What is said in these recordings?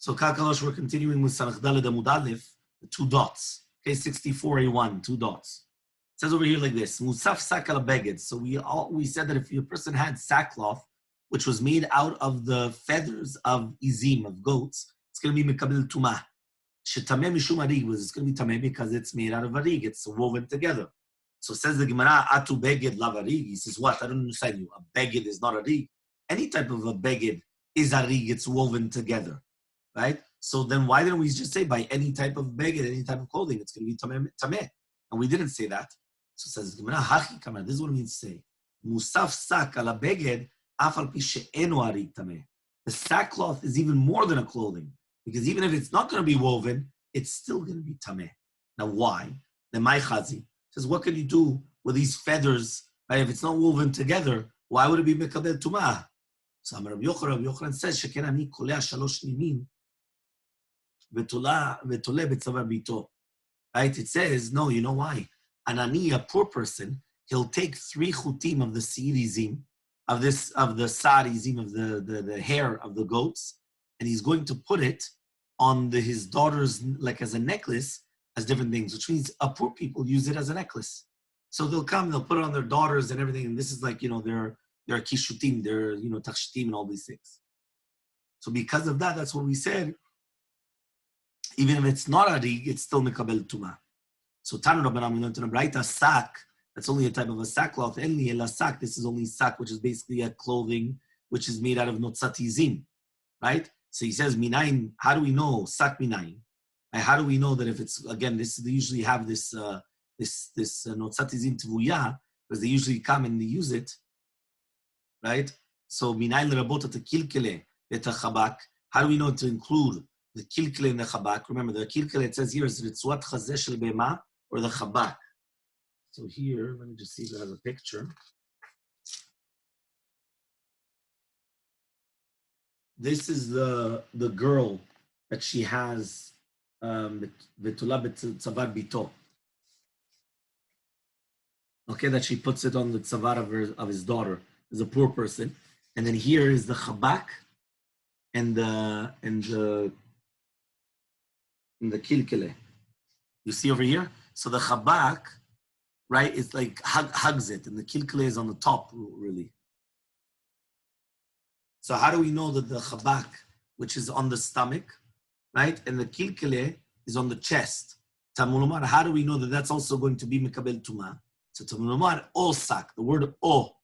So Kakalosh, we're continuing with Samach Daled Amud Aleph, the two dots. Okay, 64A1, two dots. It says over here like this: Musaf sak al beged. So we said that if a person had sackcloth, which was made out of the feathers of izim, of goats, it's going to be mekabel tumah. Shetameh mishum arig, it's going to be tameh because it's made out of arig. It's woven together. So says the Gemara, atu beged lav arig. He says, what? I don't understand you. A beged is not arig. Any type of a beged is arig. It's woven together. Right? So then why didn't we just say by any type of beged, any type of clothing, it's going to be tameh? And we didn't say that. So it says, Hachi kamar, this is what it means to say. Musaf sak ala beged, afal pi she'enu arig tameh. The sackcloth is even more than a clothing, because even if it's not going to be woven, it's still going to be tameh. Now why? The Mai Chazi says, what can you do with these feathers, right? If it's not woven together, why would it be mekabel tumah? So Rabbi Yochanan says, sheken ani kolea shalosh nimin, right? It says, no, you know why? An ani, a poor person, he'll take 3 chutim of the se'irizim, of the sarizim, of the hair of the goats, and he's going to put it on his daughter's, like as a necklace, as different things, which means poor people use it as a necklace. So they'll come, they'll put it on their daughters and everything, and this is like, their kishutim, their, tachshitim and all these things. So because of that, that's what we said, even if it's not arig, it's still mekabel tumah. So Tanu Rabbanan, we learned in a Braita, sak, that's only a type of a sackcloth. Enli ela sak, this is only sak, which is basically a clothing which is made out of notzatizim, right? So he says, minayin, how do we know sak minayin? And how do we know that if it's, again, they usually have this notzatizim tvuya, because they usually come and they use it, right? So minayin lerabot at kilkele et chabak. How do we know to include the kilkele and the chabak? Remember, the kilkele, it says here, is ritzuat chazeh shel bema, or the chabak. So here, let me just see if it has a picture. This is the girl that she has, betula betzavar bito. Okay, that she puts it on the tzavar of his daughter, as a poor person. And then here is the chabak and the kilkele. You see over here? So the chabak, right, it's like hugs it, and the kilkele is on the top, really. So how do we know that the chabak, which is on the stomach, right, and the kilkele is on the chest? Tamulumar, how do we know that that's also going to be mekabel tumah? So tamulumar, o sak, the word o.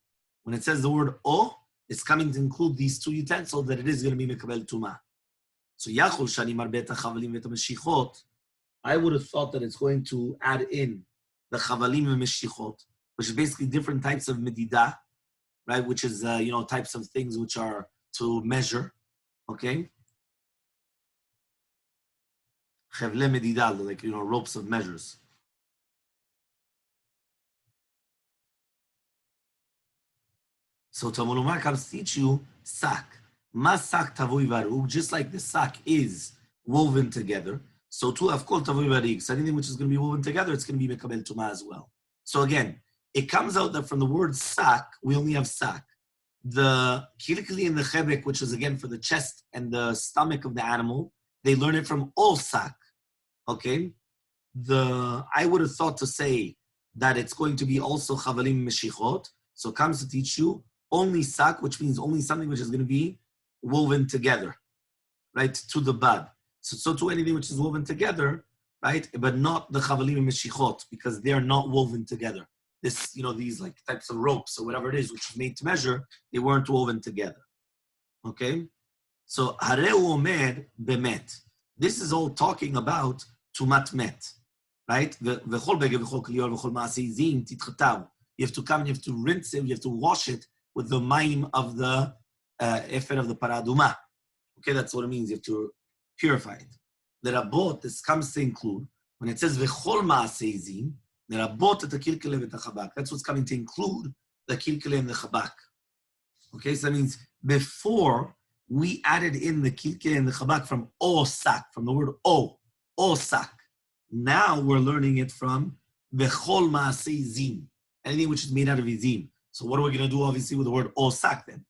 When it says the word o, it's coming to include these 2 utensils that it is going to be mekabel tumah. So yachol shani marbet chavalim vet meshichot. I would have thought that it's going to add in the chavalim and meshichot, which is basically different types of medidah, right? Which is, types of things which are to measure, okay? Chevle medidah, like, ropes of measures. So Tamulumar comes to teach you sak. Ma sak tavui varug, just like the sak is woven together. So too, of course, tavui varig. So anything which is going to be woven together, it's going to be mekabel tumah as well. So again, it comes out that from the word sak, we only have sak. The kilkeli and the chebek, which is again for the chest and the stomach of the animal, they learn it from all sak. Okay? I would have thought to say that it's going to be also chavalim meshichot. So it comes to teach you only sak, which means only something which is going to be woven together, right, to the bud. So to anything which is woven together, right, but not the chavalim and meshichot, because they're not woven together. This, these like types of ropes or whatever it is, which is made to measure, they weren't woven together. Okay? So, hareu omer bemet. This is all talking about tumat met, right? V'chol beged v'chol klior v'chol ma'aseh titchatav. You have to come and you have to rinse it, you have to wash it with the mayim of the efer of the paraduma. Okay, that's what it means. You have to purify it. The rabot, this comes to include, when it says v'chol ma'aseh the rabot at the kilkele and the chabak. That's what's coming to include the kilkele and the chabak. Okay, so that means before we added in the kilkele and the chabak from o sak, from the word o sak. Now we're learning it from v'chol ma'aseh zim, anything which is made out of izim. So what are we going to do, obviously, with the word o sak then?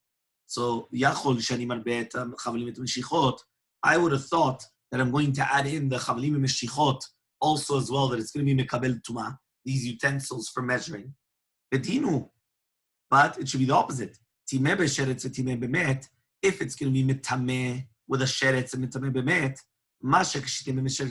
So yachol shani marbet chavalim et meshichot I would have thought that I'm going to add in the chavalim meshichot also as well, that it's going to be mekabel tuma, these utensils for measuring. Bedinu, but it should be the opposite. Timeh b'sheretz v'timeh b'met. If it's going to be mitameh with a sheretz and mitameh b'met,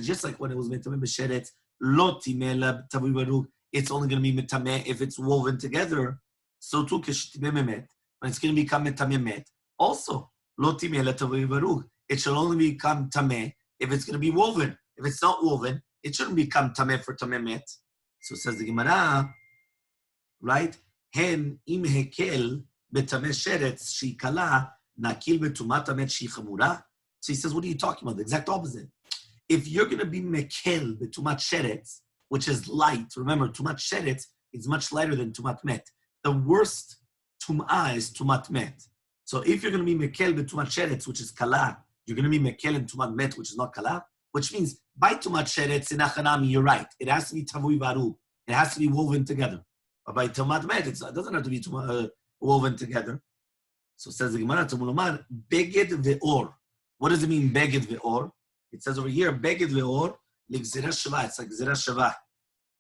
just like when it was mitameh b'sheretz, lo timeh la tavui varug, it's only going to be mitameh if it's woven together. So too kishitimeh b'met, when it's going to become mitameh met, also lo timeh la tavui varug, it shall only become tameh if it's going to be woven. If it's not woven, it shouldn't become tameh for tameh met. So says the Gemara, right? Hen im hekel betameh sheretz shikala nakil betumat tamet shichamura. So he says, what are you talking about? The exact opposite. If you're going to be mekel betumat sheretz, which is light, remember, tumat sheretz is much lighter than tumat met. The worst tum'ah is tumat met. So if you're going to be mekel betumat sheretz, which is kala, you're going to be mekel in tumat met, which is not kala, which means by tumat sheretz in achanami, you're right. It has to be tavui varu. It has to be woven together. But by tumat met, it doesn't have to be woven together. So says the Gemara, Tumulomar, beged ve'or. What does it mean, beged ve'or? It says over here, beged ve'or, l'gzera shava. It's like gzera shava.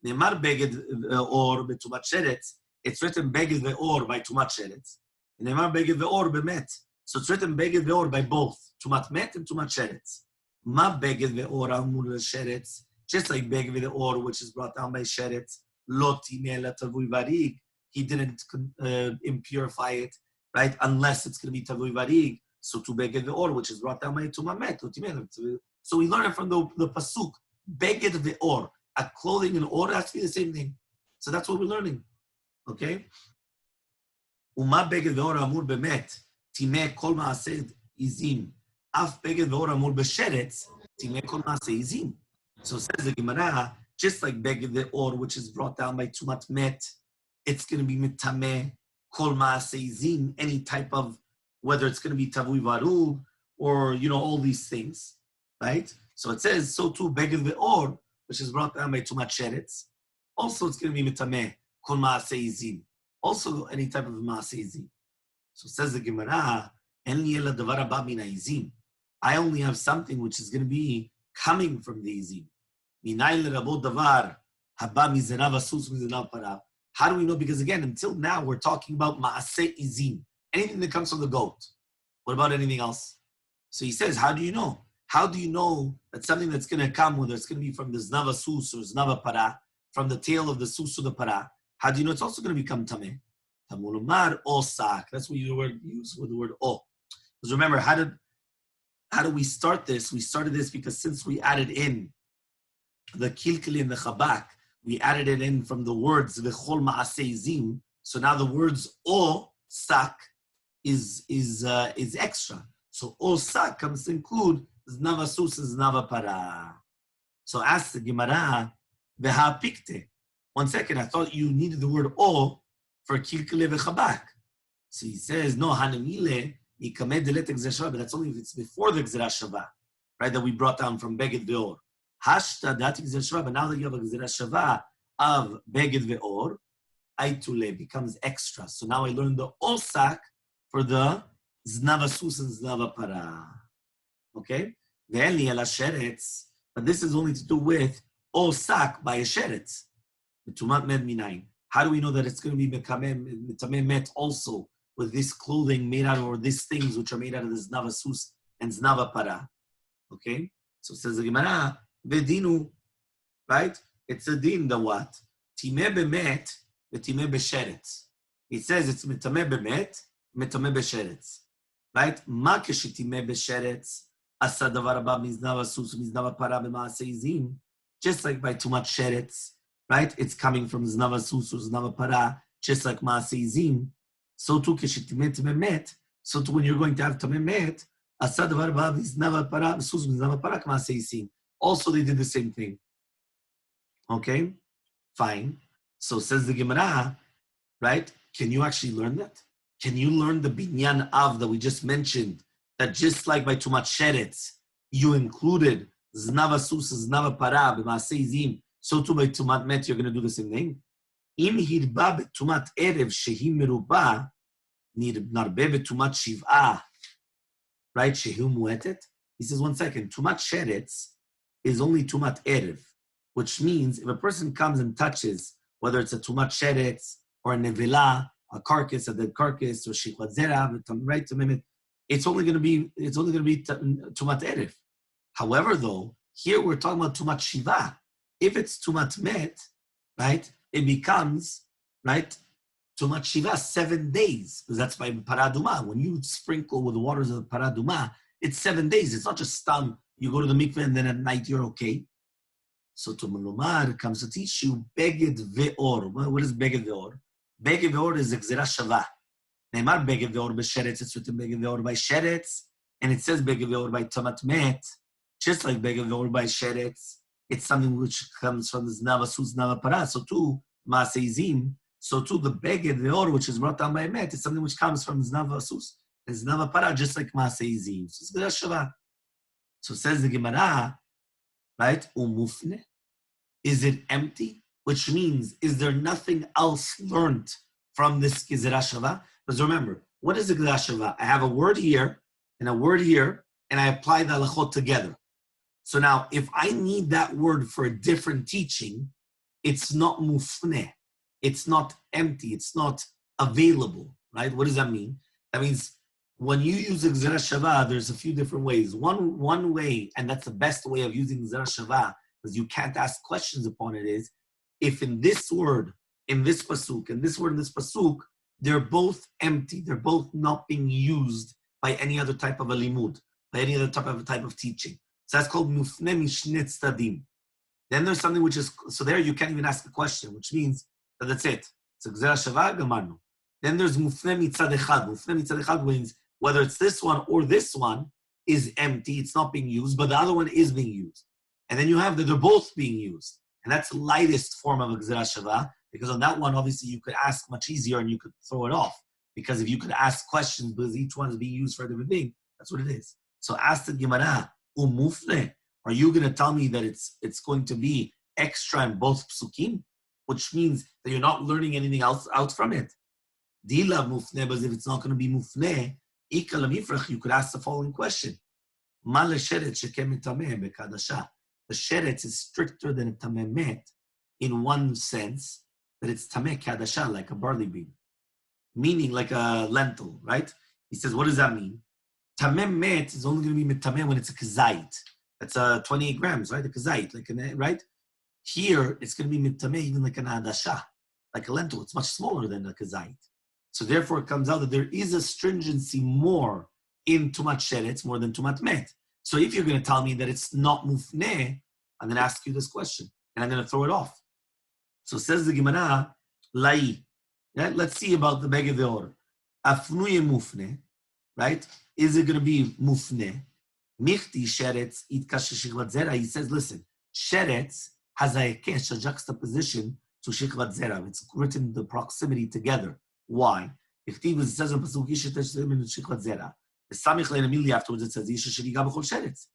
Ne'mar beged ve'or betumat sheretz. It's written beged ve'or by tumat sheretz. Ne'mar beged ve'or bemet. So it's written beged ve'or by both tumat met and tumat sheretz. Ma beged ve'or amur sheretz. Just like beged ve'or, which is brought down by sheretz. Lo timeh la tavui varig. He didn't impurify it, right? Unless it's going to be tavui varig. So to beged ve'or, which is brought down by tumat met. So we learn it from the pasuk. Beged ve'or. A clothing and or has to be the same thing. So that's what we're learning. Okay? Uma beged ve'or amur bemet. Timeh kol ma'aseh izim. Af beged ve'or amur b'sheretz. Timeh kol ma'aseh izim. So says the Gemara, just like beged ve'or, which is brought down by tumat met, it's going to be mitameh kol ma'aseh izim, any type of, whether it's going to be tavui varug or, all these things, right? So it says, so too beged ve'or, which is brought down by tumat sheretz, also it's going to be mitameh kol ma'aseh izim, also any type of ma'aseh izim. So says the Gemara, en li ela davar haba min ha'izim. I only have something which is going to be coming from the izim. Minay lerabot davar haba mizenav asus mizenav parav. How do we know? Because again, until now, we're talking about ma'aseh izim, anything that comes from the goat. What about anything else? So he says, how do you know? How do you know that something that's going to come, whether it's going to be from the znava sus or znava para, from the tail of the sus or the para, how do you know it's also going to become tameh? Tamulumar o sak. That's what you use with the word o. Because remember, how do we start this? We started this because since we added in the kilkili and the chabak, we added it in from the words v'chol ma'aseh izim. So now the words o sak is extra. So o sak comes to include znava sus and znava para. So ask the Gemara v'ha pikte. 1 second, I thought you needed the word o for kilkile v'chabak. So he says no hanamile ikamed delet gzera shava, but that's only if it's before the gzera shava, right? That we brought down from beged ve'or. Hashta dati gzera shava, but now that you have a gzera shava of beged ve'or, aitule becomes extra. So now I learned the osak for the znava sus and znava para. Okay? Ve'eli ala sheretz, but this is only to do with osak by a sheretz. Tumat med minayin. How do we know that it's going to be mitameh met also with this clothing made out of, or these things which are made out of the znava sus and znava para? Okay? So it says the Gemara, Vedinu, right? It's a din, the what? Timeh bemet, v'timeh b'sheretz. It says it's mitameh bemet, mitameh b'sheretz. Right? Ma keshetimeh b'sheretz, asa davar haba miznava sus, miznava para b'maaseh izim. Just like by tumat sheretz, right? It's coming from znava sus or znava para, just like maaseh izim. So too keshetimeh timeh met. So too when you're going to have tameh met, asa davar haba miznava para, sus miznava para k'maaseh izim. Also, they did the same thing. Okay, fine. So says the Gemara, right? Can you actually learn that? Can you learn the binyan av that we just mentioned? That just like by tumat sheretz, you included znava sus, znava para, b'maaseh izim. So too by tumat met, you're going to do the same thing. Im hirba betumat erev shehi meruba, narbe betumat shiv'ah, right? Shehi muetet. He says, 1 second, tumat sheretz is only tumat erev, which means if a person comes and touches, whether it's a tumat sheretz or a nevela, a carcass, a dead carcass, or shikvat zera, right? It's only going to be tumat erev. However, though, here we're talking about tumat shiva. If it's tumat met, right, it becomes right tumat shiva 7 days, because that's by paraduma. When you sprinkle with the waters of the paraduma, it's 7 days. It's not just stam. You go to the mikveh and then at night you're okay. So Tumalumar comes to teach you beged ve'or. What is beged ve'or? Beged ve'or is gzera shava. Neymar beged ve'or b'sheretz. It's written beged ve'or by sheretz, and it says beged ve'or by tamat met. Just like beged ve'or by sheretz, it's something which comes from this nava sus nava para. So too maseizim. So too the beged ve'or, which is brought down by met, is something which comes from this nava sus, this nava para, just like maseizim. So it's gzera shava. So says the Gemara, right? Umufne. Is it empty? Which means, is there nothing else learned from this Gezerah Shava? Because remember, what is the Gezerah Shava? I have a word here and a word here, and I apply the halachot together. So now, if I need that word for a different teaching, it's not mufne. It's not empty. It's not available, right? What does that mean? That means when you use the Gezerah Shava, there's a few different ways. One way, and that's the best way of using Gezerah Shava, because you can't ask questions upon it, is if in this word, in this pasuk, and this word in this pasuk, they're both empty. They're both not being used by any other type of a limud, by any other type of teaching. So that's called mufne mishne tzadim. Then there's something which is, so there you can't even ask a question, which means that that's it. It's a Gezerah Shava, gamarnu. Then there's mufne mitzad echad. Mufne mitzad echad means whether it's this one or this one is empty, it's not being used, but the other one is being used. And then you have that they're both being used. And that's the lightest form of a Gezerah Shava, because on that one, obviously, you could ask much easier and you could throw it off. Because if you could ask questions, because each one is being used for a different thing, that's what it is. So ask the Gemara, umufne, are you going to tell me that it's going to be extra in both psukim? Which means that you're not learning anything else out from it. Dila mufne, but if it's not going to be mufne, ika lamifrach, you could ask the following question. Ma lesheretz shekem mitameh bekadasha. The sheretz is stricter than a tameh met in one sense, that it's tameh kadasha, like a barley bean, meaning like a lentil, right? He says, what does that mean? Tameh met is only going to be mitameh when it's a kazait. That's 28 grams, right? A kazait, like right? Here, it's going to be mitameh even like an adasha, like a lentil. It's much smaller than a kazait. So therefore, it comes out that there is a stringency more in tumat sheretz more than tumat met. So if you're going to tell me that it's not mufne, I'm going to ask you this question, and I'm going to throw it off. So says the Gemara, lai. Yeah, let's see about the beged ve'or. Afnuye mufne, right? Is it going to be mufne? Michti sheretz itkash shikvat zera. He says, listen, sheretz has a kesh, a juxtaposition to shikvat zera. It's written the proximity together. Why? If it says in pasuk yishetesh shikvat zera. Samich immediately afterwards it says Yisha Shiriga b'chol sheretz.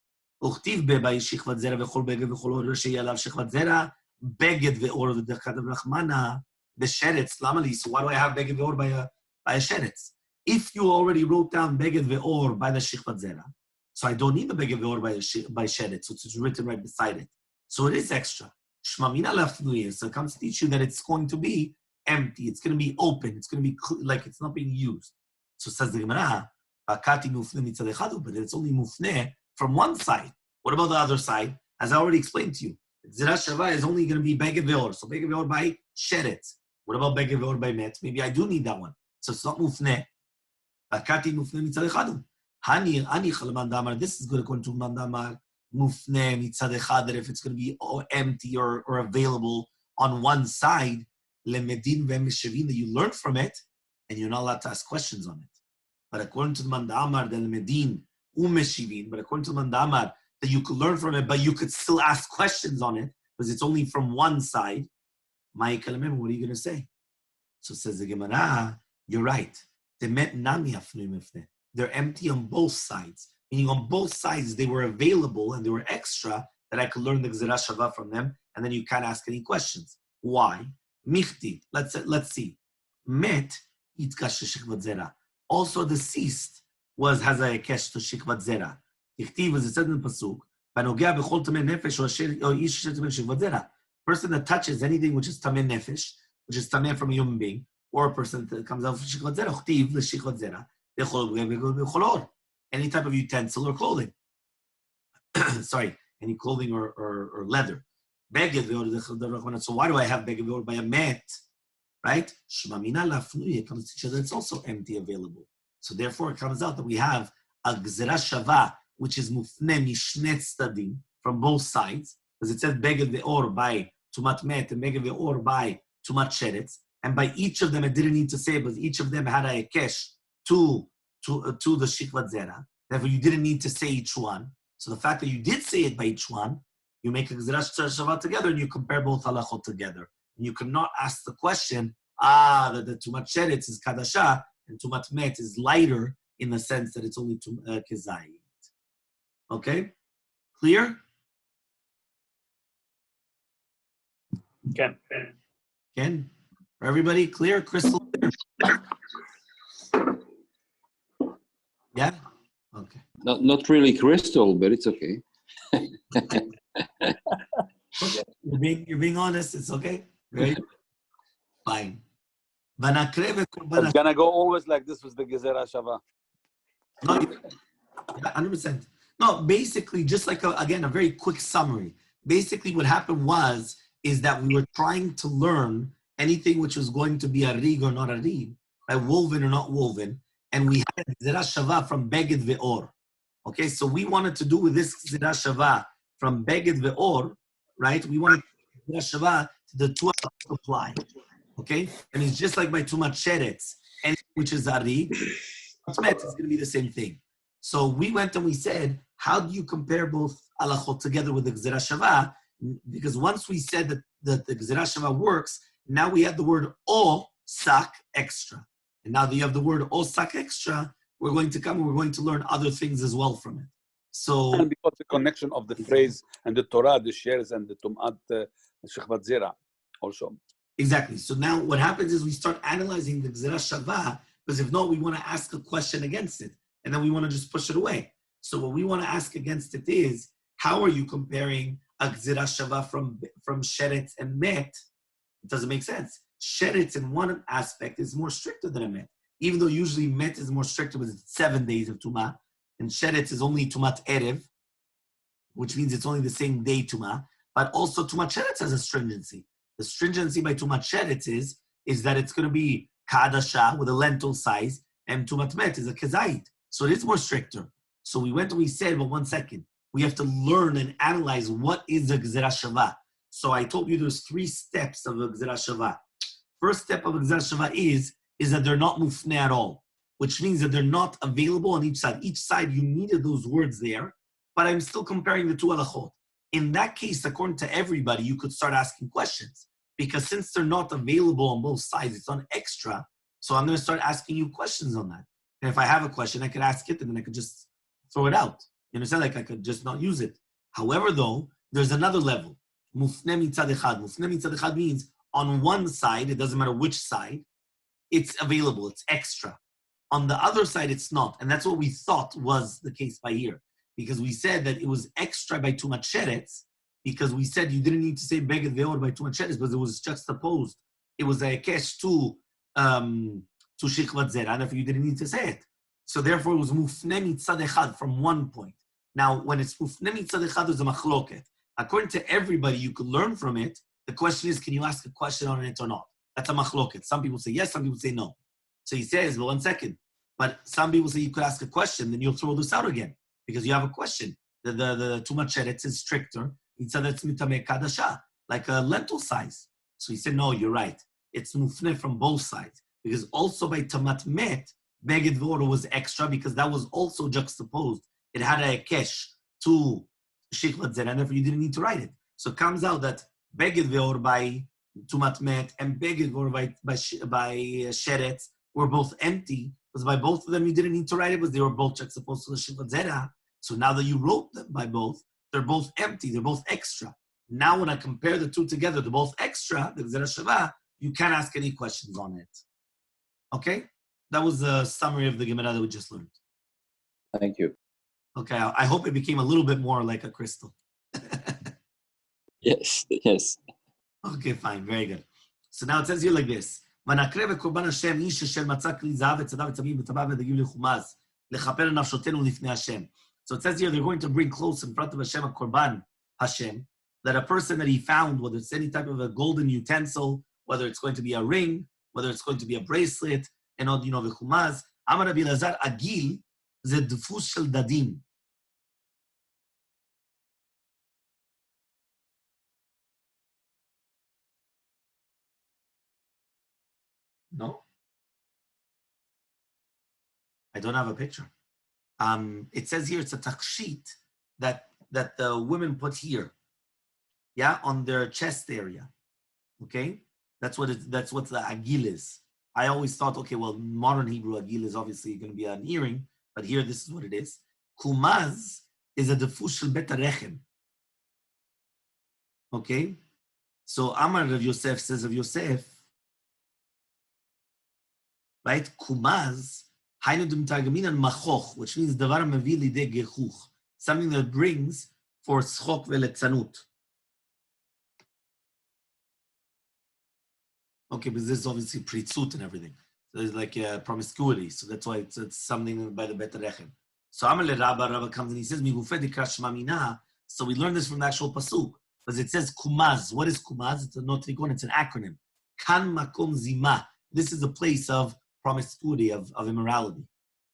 Uchtiv beba yishikvat zera v'chol beged v'chol or sheyalav shikvat zera beged ve'or v'dechad v'rachmana b'sheretz lamali. So why do I have beged ve'or by a sheretz? If you already wrote down beged ve'or by the shikvat zera, so I don't need the beged ve'or by sheretz. So it's written right beside it. So it is extra. Shmamina lafnuye. So it comes to teach you that it's going to be empty. It's going to be open. It's going to be like it's not being used. So says the Gemara. But it's only mufne from one side. What about the other side? As I already explained to you, Gezerah Shava is only going to be beged ve'or. So beged ve'or by sheretz. What about beged ve'or by met? Maybe I do need that one. So it's not mufne. Bakati mufne mitzad echad. Hani chal mandamar. This is good according to mandamar. Mufne mitzad echad. That if it's going to be empty or available on one side, lemedin ve'meshevin, that you learn from it, and you're not allowed to ask questions on it. But according to the Mandamar, the Medin, Umeshivin, but according to the Mandamar, that you could learn from it, but you could still ask questions on it, because it's only from one side. Ma'ikalamem, what are you going to say? So says the Gemara, you're right. They're empty on both sides. Meaning on both sides, they were available and they were extra, that I could learn the Gezerah Shava from them, and then you can't ask any questions. Why? Michti, let's see. Met, itkash shikvat zera. Also deceased was has a kesh to shikvat zera. Tichtiv, as it said in the pasuk, "Vanogea bechol tamei nefesh or ish asher tamei shechvat zera." Person that touches anything which is tamei nefesh, which is tamei from a human being, or a person that comes out from shechvat zera, tichtiv l'shechvat zera, bechol or any type of utensil or clothing. Sorry, any clothing or leather. Beged. So why do I have beged by a mat? Right? Shmamina lafnuye comes to each other. It's also empty available. So therefore, it comes out that we have a gzera shava, which is mufne mishnet stadim from both sides, because it says beged ve'or by tumat met and beged ve'or by tumat sheretz, and by each of them it didn't need to say, but each of them had a kesh to the shikvat zera. Therefore, you didn't need to say each one. So the fact that you did say it by each one, you make a gzera shava together and you compare both halachot together. And you cannot ask the question, that the tumat sheretz is kadasha and tumat met is lighter in the sense that it's only kezayit. Okay? Clear? Ken. Ken? For everybody, clear? Crystal clear? Yeah? Okay. Not really crystal, but it's okay. Okay. You're being honest. It's okay. Right? Fine. It's gonna go always like this with the Gezerah Shava. No, 100%. No, basically, just like, again, a very quick summary. Basically, what happened is that we were trying to learn anything which was going to be a rig or not a rig, right? Woven or not woven, and we had Gezerah Shava from Beged Ve'or. Okay, so we wanted to do with this Gezerah Shava from Beged Ve'or, right? We wanted Gezerah Shava to the two apply. Okay, and it's just like by tumat sheretz, and which is ari, it's going to be the same thing. So we went and we said, how do you compare both halachot together with the gzera shava? Because once we said that the gzera shava works, now we have the word o sak extra, and now that you have the word o sak extra, we're going to come and we're going to learn other things as well from it. So And because the connection of the phrase and the Torah, the shares and the tumat shechvat zera also. Exactly. So now what happens is we start analyzing the Gzera Shava, because if not, we want to ask a question against it, and then we want to just push it away. So what we want to ask against it is, how are you comparing a Gzera Shava from Sheretz and Met? It doesn't make sense. Sheretz in one aspect is more stricter than a Met, even though usually Met is more stricter because it's 7 days of Tumah, and Sheretz is only Tumat Erev, which means it's only the same day Tumah, but also Tumat Sheretz has a stringency. The stringency by tumat sheretz is that it's going to be kadasha with a lentil size, and tumat met is a kezayit. So it is more stricter. So we went and we said, well, 1 second, we have to learn and analyze what is a gzera shava. So I told you there's 3 steps of a gzera shava. First step of a gzera shava is that they're not mufne at all, which means that they're not available on each side. Each side, you needed those words there, but I'm still comparing the two halachot. In that case, according to everybody, you could start asking questions. Because since they're not available on both sides, it's on extra. So I'm going to start asking you questions on that. And if I have a question, I could ask it and then I could just throw it out. You understand? Like I could just not use it. However, though, there's another level. Mufne mitzad echad. Mufne mitzad echad means on one side, it doesn't matter which side, it's available, it's extra. On the other side, it's not. And that's what we thought was the case by here. Because we said that it was extra by tumat sheretz, because we said you didn't need to say beged ve'or by tumat sheretz, because it was juxtaposed. It was a kesh to shikvat zera, and therefore you didn't need to say it. So therefore it was mufne mitzad echad from one point. Now, when it's mufne mitzad echad, there's a machloket. According to everybody, you could learn from it. The question is, can you ask a question on it or not? That's a machloket. Some people say yes, some people say no. So he says, well, 1 second. But some people say you could ask a question, then you'll throw this out again because you have a question. The tumat sheretz is stricter. He said it's mitameh kadasha, like a lentil size. So he said, no, you're right. It's mufne from both sides. Because also by tamat met, beged ve'or was extra because that was also juxtaposed. It had a kesh to shikvat zera, and therefore you didn't need to write it. So it comes out that beged ve'or by tumat met and beged ve'or by sheretz were both empty, because by both of them you didn't need to write it because they were both juxtaposed to the shikvat zera. So now that you wrote them by both, they're both empty, they're both extra. Now when I compare the two together, they're both extra, the Gzera Shava, you can't ask any questions on it. Okay? That was a summary of the Gemara that we just learned. Thank you. Okay, I hope it became a little bit more like a crystal. Yes, yes. Okay, fine, very good. So now it says here like this. ונקרב וקורבן השם איש אשר מצא כלי זהב וצדף וצמים וטבע ודגים לחומז, לכפר נפשותינו לפני השם. So it says here they're going to bring close in front of Hashem a korban Hashem, that a person that he found, whether it's any type of a golden utensil, whether it's going to be a ring, whether it's going to be a bracelet, and all, v'chumaz, Amar Rabbi Elazar, agil, זה דפוס של דדים. No? I don't have a picture. It says here it's a takshit that the women put here, yeah, on their chest area. Okay, that's what the agil is. I always thought, okay, well, modern Hebrew agil is obviously going to be an earring, but here this is what it is. Kumaz is a defus shel bet harechem. Okay, so Amar Rav Yosef says of Yosef, right? Kumaz. Which means davar mevi lidei gechuch, something that brings for schok veletzanut. Okay, but this is obviously pritzut and everything. So it's like promiscuity. So that's why it's something by the Bet Rechem. So Amale Rabba comes and he says, Migufe de Krashmamina. So we learn this from the actual pasuk. Because it says kumaz. What is kumaz? It's a notrikon, it's an acronym. Kan makom zima. This is a place of promiscuity, of immorality.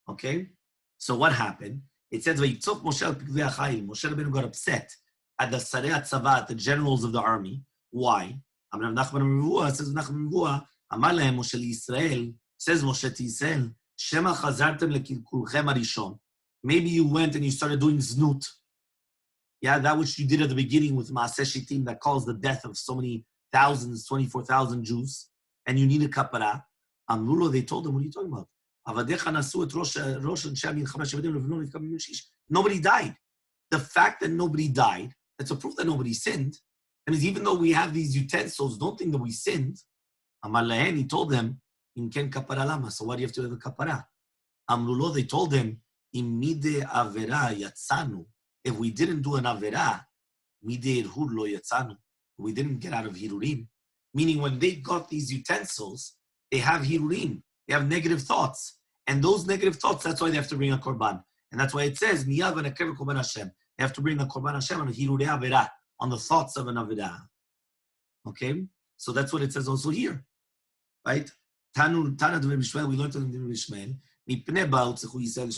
Okay? So what happened? It says, Vayitzok Moshe al Pikvei HaChayim. Moshe Rabbeinu got upset at the Sarei HaTzava, the generals of the army. Why? Amar Nachman Mivua, says Nachman Mivua, Amar lehem Moshe Yisrael, says Moshe to Yisrael, Shema chazartem lekilkulchem harishon. Maybe you went and you started doing znut. Yeah, that which you did at the beginning with Masechet Shabbat that caused the death of so many thousands, 24,000 Jews, and you need a kapara. Amrulo, they told him, what are you talking about? Nobody died. The fact that nobody died, that's a proof that nobody sinned. That means even though we have these utensils, don't think that we sinned. Amar lehen, he told them, in ken kapara lama. So why do you have to have a kapara? Amrulo, they told him, in mide avera yatsanu. If we didn't do an avera, mide irhur lo yatsanu. We didn't get out of hirurim. Meaning when they got these utensils, they have hirurim. They have negative thoughts. And those negative thoughts, that's why they have to bring a korban. And that's why it says, miyad v'nekev korban Hashem. They have to bring a korban Hashem on a hirurei avera, on the thoughts of an avera. Okay? So that's what it says also here. Right? Tana Dvar Bishmael, we learned in Dvar Bishmael. Mipnei ba'utzechu Yisrael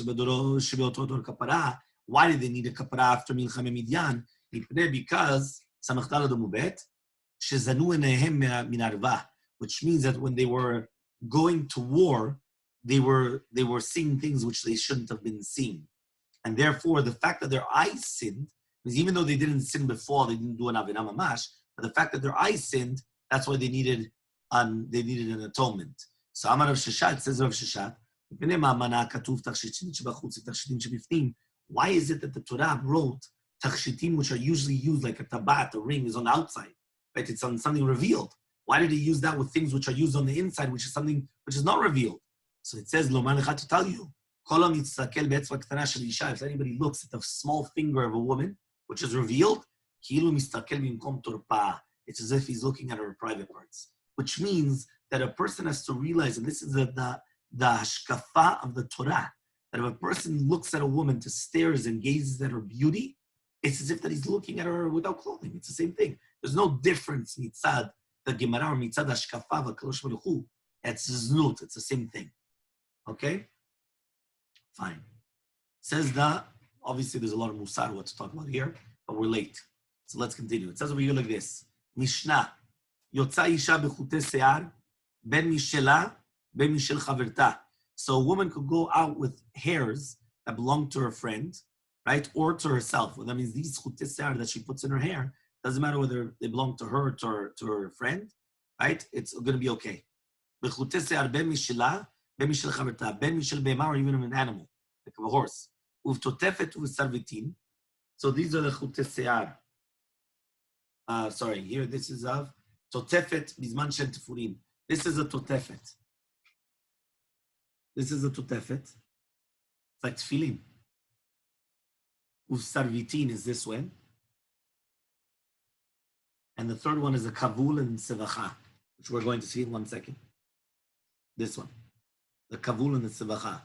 shebeoto dor kapara. Why did they need a kapara after Milchame Midyan? Mipnei, because, Samach Daled Mubet, shezanu enehem min arva, which means that when they were going to war, they were seeing things which they shouldn't have been seeing. And therefore, the fact that their eyes sinned, because even though they didn't sin before, they didn't do an Avera Mamash, but the fact that their eyes sinned, that's why they needed an atonement. So Amar Rav Sheshat, says Rav Sheshat, why is it that the Torah wrote tachshitim, which are usually used like a tabat, a ring, is on the outside, right? It's on something revealed. Why did he use that with things which are used on the inside, which is something which is not revealed? So it says, Lomar lecha, to tell you, if anybody looks at the small finger of a woman, which is revealed, it's as if he's looking at her private parts. Which means that a person has to realize, and this is the hashkafa of the Torah, that if a person looks at a woman to stares and gazes at her beauty, it's as if that he's looking at her without clothing. It's the same thing. There's no difference mitzad the Gemara or mitzad hashkafa v'kadosh baruch hu. It's znut. It's the same thing. Okay? Fine. Says that, obviously there's a lot of musar what to talk about here, but we're late. So let's continue. It says over here like this. Mishnah. Yotza isha bechute se'ar, ben mishela, ben mishel chaverta. So a woman could go out with hairs that belong to her friend, right? Or to herself. Well, that means these chute se'ar that she puts in her hair, doesn't matter whether they belong to her or to her friend, right? It's going to be okay. Bechute se'ar, ben mishela, ben mishel chaverta, ben mishel behema, or even of an animal, like of a horse. Uvtotefet uvsarvitin. So these are the chute se'ar. Sorry, here this is of totefet bizman shel tefurim. This is a totefet. This is a totefet. It's like tefillin. Uvsarvitin is this one. And the third one is a kavul and sevacha, which we're going to see in 1 second. This one. The kavul and the sevacha.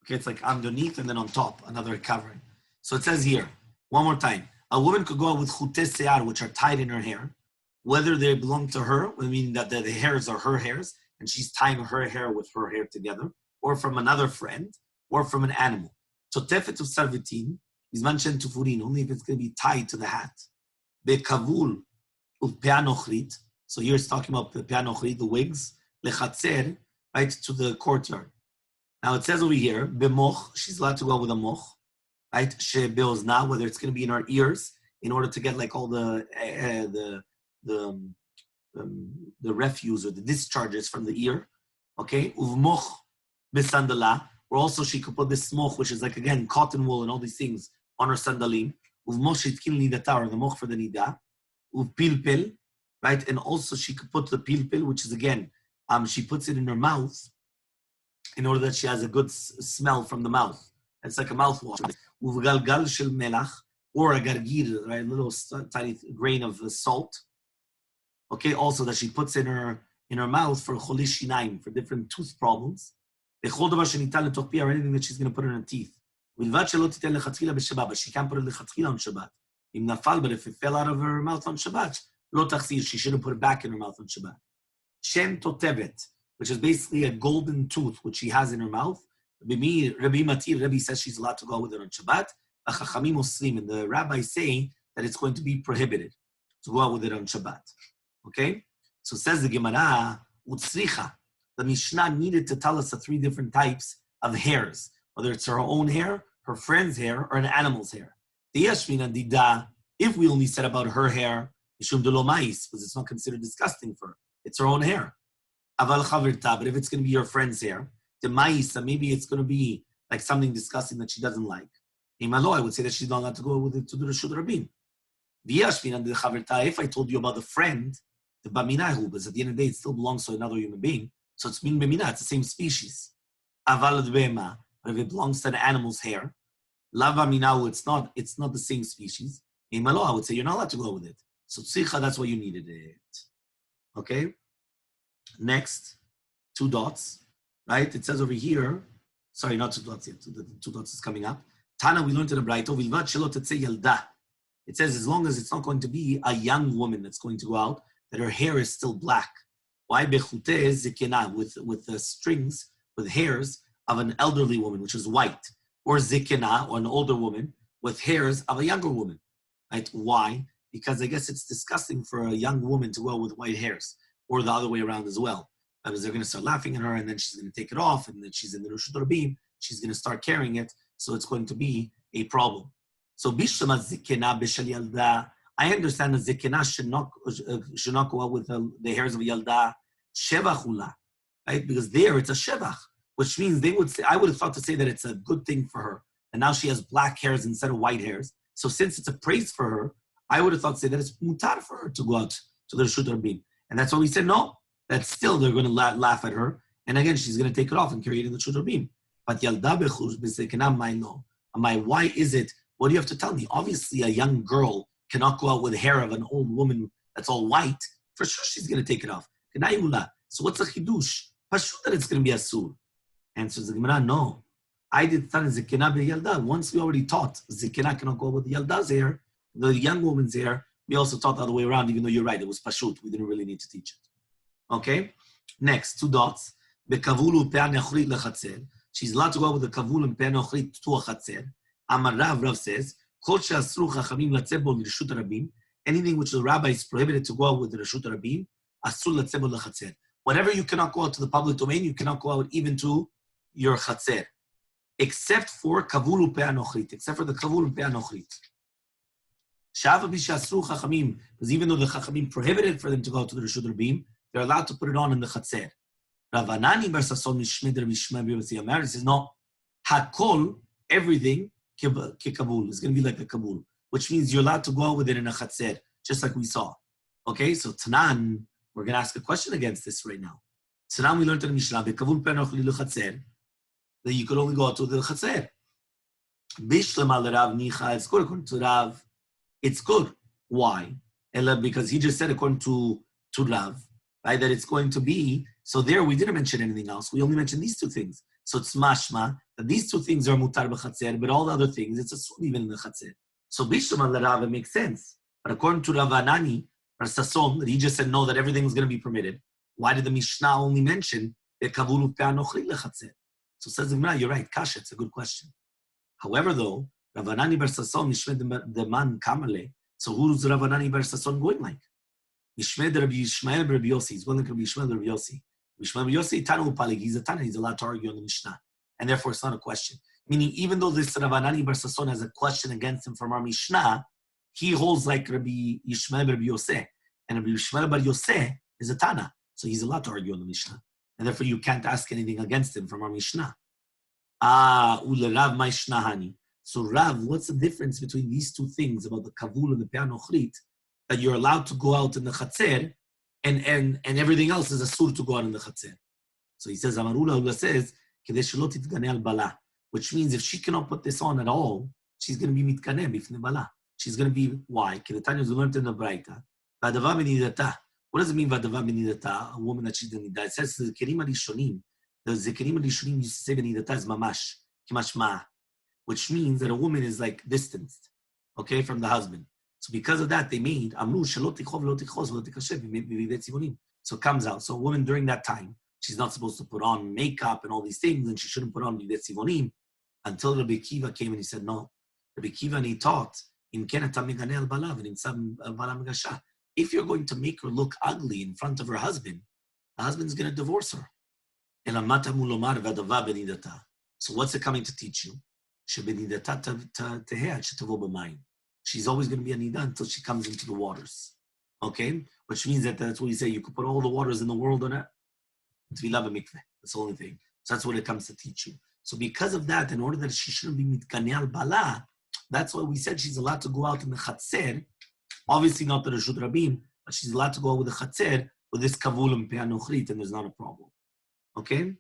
Okay, it's like underneath and then on top, another covering. So it says here, one more time. A woman could go out with chute se'ar, which are tied in her hair, whether they belong to her, meaning that the hairs are her hairs, and she's tying her hair with her hair together, or from another friend, or from an animal. Totefet of sarvitin is mentioned to furin, only if it's going to be tied to the hat. Bekavul of peanochrit, so here it's talking about the peanochrit, the wigs, lechatzer, right, to the courtyard. Now it says over here, bemoch, she's allowed to go with a moch, right? Shebeozna, whether it's going to be in her ears, in order to get like all the refuse or the discharges from the ear, okay? Uvmoch besandala, or also she could put this moch, which is like again cotton wool and all these things on her sandalim. Uvmoch shitkin nidata, or the moch for the nida. Uvpilpil, right? And also she could put the pilpil, which is again, she puts it in her mouth in order that she has a good smell from the mouth. It's like a mouthwash. Uvgalgal shel melach, or a gargir, right? A little tiny grain of salt. Okay, also that she puts in her mouth for cholish shinaim, for different tooth problems. Or anything that she's going to put in her teeth. But she can't put it lechatchila on Shabbat. But if it fell out of her mouth on Shabbat, lo tachzir, she shouldn't put it back in her mouth on Shabbat. Shem totevet, which is basically a golden tooth which she has in her mouth. Rabbi says she's allowed to go with it on Shabbat. And the rabbis say that it's going to be prohibited to go out with it on Shabbat. Okay? So says the Gemara, utzricha. The Mishnah needed to tell us the 3 different types of hairs, whether it's her own hair, her friend's hair, or an animal's hair. If we only said about her hair, because it's not considered disgusting for her, it's her own hair. But if it's going to be your friend's hair, maybe it's going to be like something disgusting that she doesn't like. I would say that she's not allowed to go with it to the Reshut Rabin. If I told you about the friend, the baminahu, because at the end of the day it still belongs to another human being, so it's min bemina, it's the same species. But if it belongs to an animal's hair, la baminahu, it's not the same species. I would say you're not allowed to go with it. So tzricha, that's why you needed it. Okay? Next, 2 dots, right? It says over here, sorry, not 2 dots yet, 2 dots is coming up. Tana, we learned in the Braito, vilvad shelo tetzeh yalda. It says as long as it's not going to be a young woman that's going to go out, that her hair is still black. Why bechuteh zikena, with the strings, with hairs of an elderly woman, which is white, or zikena, or an older woman, with hairs of a younger woman. Right? Why? Because I guess it's disgusting for a young woman to go out with white hairs, or the other way around as well. Because they're going to start laughing at her, and then she's going to take it off, and then she's in the Reshut Rabim, she's going to start carrying it, so it's going to be a problem. So bishama zikena b'shel yalda. I understand that zikena should not go out with the hairs of yalda shevachula, right? Because there it's a shevach, which means they would say, I would have thought to say that it's a good thing for her, and now she has black hairs instead of white hairs. So since it's a praise for her, I would have thought to say that it's mutar for her to go out to the Reshut Rabim, and that's why we said no. That still they're going to laugh at her, and again she's going to take it off and carry it in the Reshut Rabim. But yalda bechur b'zikena ma'ino. Why is it? What do you have to tell me? Obviously, a young girl cannot go out with the hair of an old woman that's all white. For sure, she's going to take it off. So what's a chidush? Pashut that it's going to be asur. Answers the Gemara, no. I did tell zikena b'yalda. Once we already taught zikena cannot go out with the yalda's hair, the young woman's hair. We also taught the other way around, even though you're right, it was pashut. We didn't really need to teach it. Okay? Next, 2 dots. Bekavulu pe'an yachrit lechatzer. She's allowed to go out with the kavul and pe'an yachrit to a chatzer. Amar Rav says, anything which the rabbis prohibited to go out with the Reshut Rabim, whatever you cannot go out to the public domain, you cannot go out even to your chatzer, except for kavul u'pe'anochrit, except for the kavul u'pe'anochrit. Because even though the chachamim prohibited for them to go out to the Reshut Rabim, they're allowed to put it on in the chatzer. Ravanani bar Sasson mishmeder mishmeh says no, hakol, everything. Kabul is going to be like a kabul, which means you're allowed to go out with it in a chatzer, just like we saw. Okay, so Tanan, we're going to ask a question against this right now. Tanan, we learned in the Mishnah, kabul pe'anochli lechatzer, that you could only go out to the chatzer. Bishlam al Rav Nicha, it's good according to Rav. It's good. Why? Ella, because he just said according to Rav, right, that it's going to be. So there we didn't mention anything else. We only mentioned these two things. So it's mashma that these two things are mutar b'chatzer, but all the other things it's a sun even in the chatzer. So Bishlam al Rav, it makes sense. But according to Rav Anani or Sasson, he just said no, that everything was going to be permitted. Why did the Mishnah only mention the kavul u'peh nochri lechatzer? So says the Gemara, you're right, kasha, it's a good question. However, though, Rav Anani bar Sasson nishmed the man kamale. So who's Rav Anani bar Sasson going like? Nishmed Rabbi Yishmael Rabbi Yossi. He's going like Rabbi Yishmael Rabbi Yossi. Yishmael Rabbi Yossi Tanu Upalig. He's a Tana. He's allowed to argue on the Mishnah, and therefore it's not a question. Meaning, even though this Rav Anani bar Sasson has a question against him from our Mishnah, he holds like Rabbi Yishmael Rabbi Yossi, and Rabbi Yishmael Bar Yossi is a Tana, so he's allowed to argue on the Mishnah, and therefore you can't ask anything against him from our Mishnah. Ule Rav Maishnahani. So Rav, what's the difference between these two things about the kavul and the peh nochrit, that you're allowed to go out in the chatzer, and everything else is asur to go out in the chatzer? So he says, Amarula Ula says, Kedei shelo titganeh al bala, which means if she cannot put this on at all, she's going to be mitganeh bifnei bala. She's going to be, why? Kedetanya we learned in the Braita, Vadava benidata. What does it mean, Vadava benidata? A woman that she's going to nida. It says the Kerim Arishonim. The Zekerim Arishonim used to say benidata is mamash, kimash ma, which means that a woman is like distanced, okay, from the husband. So because of that, they made amru shelo tichov lo tichos lo tikashev b'videi tzivonim. So it comes out. So a woman during that time, she's not supposed to put on makeup and all these things, and she shouldn't put on b'videi tzivonim until Rabbi Kiva came and he said no. Rabbi Kiva and he taught im ken ata meganeh al bala v'nimtza bala megasha. If you're going to make her look ugly in front of her husband, the husband's going to divorce her. So what's it coming to teach you? She's always going to be a nida until she comes into the waters. Okay? Which means that's what you say. You could put all the waters in the world on it. That's the only thing. So that's what it comes to teach you. So because of that, in order that she shouldn't be mitkaneh al bala, that's why we said she's allowed to go out in the chatzer. Obviously not the Reshut Rabim, but she's allowed to go out with the chatzer with this kavul and peh nochrit, and there's not a problem. Okay?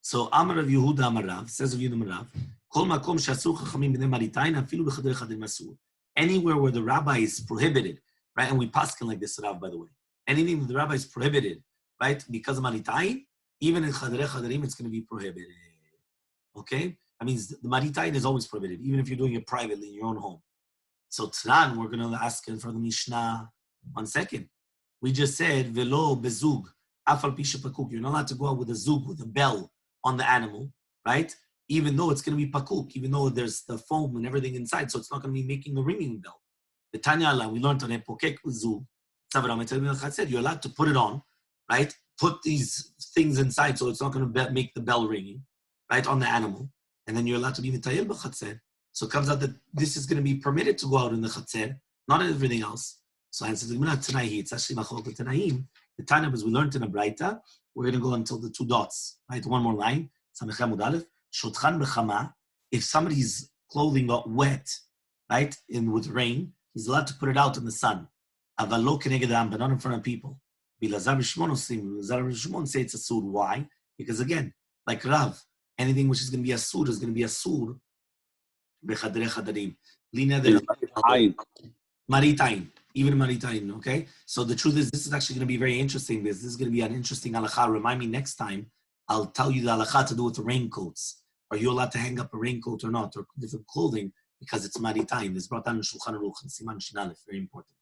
So Amar Rav Yehuda Amar Rav, says Rav Yehuda Amar Rav, Kol makom she'asur chachamim b'nei maritayin afilu b'chadrei chadim asur. Anywhere where the rabbi is prohibited, right? And we paskin like this, Rav, by the way. Anything that the rabbi is prohibited, right? Because of maritayin, even in chadrei chadarim, it's going to be prohibited. Okay? That means the maritayin is always prohibited, even if you're doing it privately in your own home. So Tran, we're going to ask for the Mishnah. 1 second. We just said, Velo bezug. You're not allowed to go out with a zug, with a bell on the animal, right? Even though it's going to be pakuk, even though there's the foam and everything inside, so it's not going to be making a ringing bell. The Tanya Allah, we learned on epokek zug. You're allowed to put it on, right? Put these things inside so it's not going to make the bell ringing, right, on the animal. And then you're allowed to be mitayel b'chatzer. So it comes out that this is going to be permitted to go out in the chatzer, not in everything else. So answers the Gemara Tanai. It's actually machlok Tanaim. The Tana, as we learned in a Braita, we're going to go until the 2 dots, right? One more line. Samechem Udalef. Shotchan b'chama. If somebody's clothing got wet, right, with rain, he's allowed to put it out in the sun. Avalo keneged, but not in front of people. Bilazar Shimon say it's a sur. Why? Because again, like Rav, anything which is going to be a sur is going to be a sur. Bechadrei chadarim. Maritain. Even maritain, okay? So the truth is, this is actually going to be very interesting. This is going to be an interesting halakha. Remind me next time. I'll tell you the halakha to do with the raincoats. Are you allowed to hang up a raincoat or not, or different clothing, because it's maritain? It's brought down in Shulchan Aruch and Siman Shin Aleph. Very important.